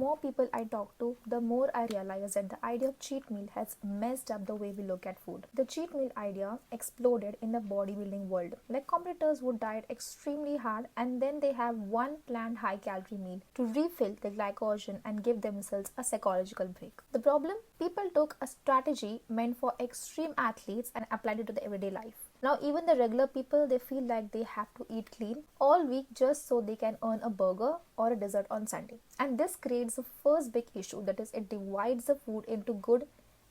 more people I talk to, the more I realize that the idea of cheat meal has messed up the way we look at food. The cheat meal idea exploded in the bodybuilding world. Like competitors would diet extremely hard and then they have one planned high calorie meal to refill the glycogen and give themselves a psychological break. The problem? People took a strategy meant for extreme athletes and applied it to the everyday life. Now even the regular people, they feel like they have to eat clean all week just so they can earn a burger or a dessert on Sunday. And this creates the first big issue, that is it divides the food into good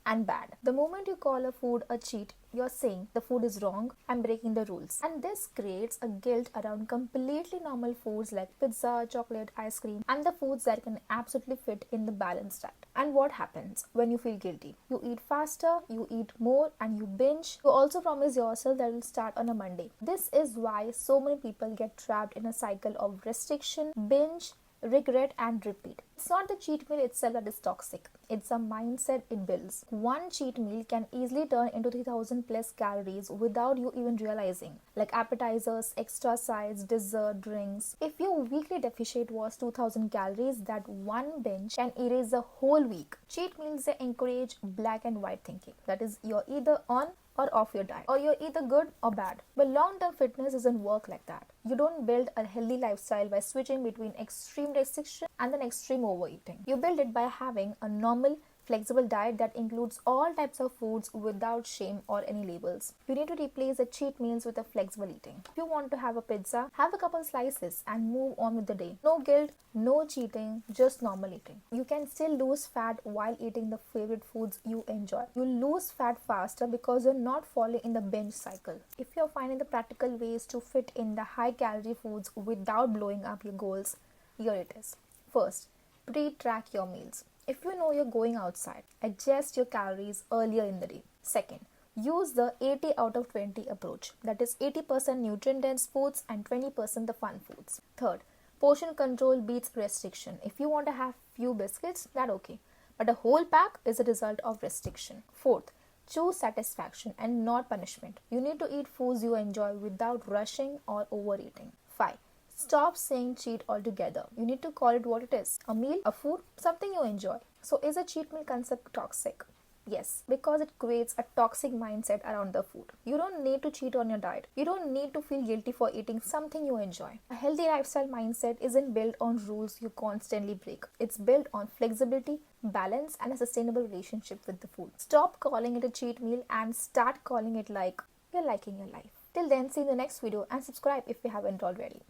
and bad. The moment you call a food a cheat, you're saying the food is wrong and breaking the rules. And this creates a guilt around completely normal foods like pizza, chocolate, ice cream, and the foods that can absolutely fit in the balanced diet. And what happens when you feel guilty? You eat faster, you eat more, and you binge. You also promise yourself that will start on a Monday. This is why so many people get trapped in a cycle of restriction, binge, regret, and repeat. It's not the cheat meal itself that is toxic. It's a mindset it builds. One cheat meal can easily turn into 3000 plus calories without you even realizing. Like appetizers, extra sides, dessert, drinks. If your weekly deficit was 2000 calories, that one binge can erase the whole week. Cheat meals, they encourage black and white thinking. That is, you're either on or off your diet, or you're either good or bad. But long-term fitness doesn't work like that. You don't build a healthy lifestyle by switching between extreme restriction and then extreme overeating. You build it by having a normal, flexible diet that includes all types of foods without shame or any labels. You need to replace the cheat meals with a flexible eating. If you want to have a pizza, have a couple slices and move on with the day. No guilt, no cheating, just normal eating. You can still lose fat while eating the favorite foods you enjoy. You lose fat faster because you're not falling in the binge cycle. If you're finding the practical ways to fit in the high calorie foods without blowing up your goals, here it is. First, pre-track your meals. If you know you're going outside, adjust your calories earlier in the day. Second, use the 80 out of 20 approach. That is 80% nutrient-dense foods and 20% the fun foods. Third, portion control beats restriction. If you want to have few biscuits, that's okay. But a whole pack is a result of restriction. Fourth, choose satisfaction and not punishment. You need to eat foods you enjoy without rushing or overeating. 5. Stop saying cheat altogether. You need to call it what it is. A meal, a food, something you enjoy. So is a cheat meal concept toxic? Yes, because it creates a toxic mindset around the food. You don't need to cheat on your diet. You don't need to feel guilty for eating something you enjoy. A healthy lifestyle mindset isn't built on rules you constantly break. It's built on flexibility, balance, and a sustainable relationship with the food. Stop calling it a cheat meal and start calling it like you're liking your life. Till then, see you in the next video and subscribe if you haven't already.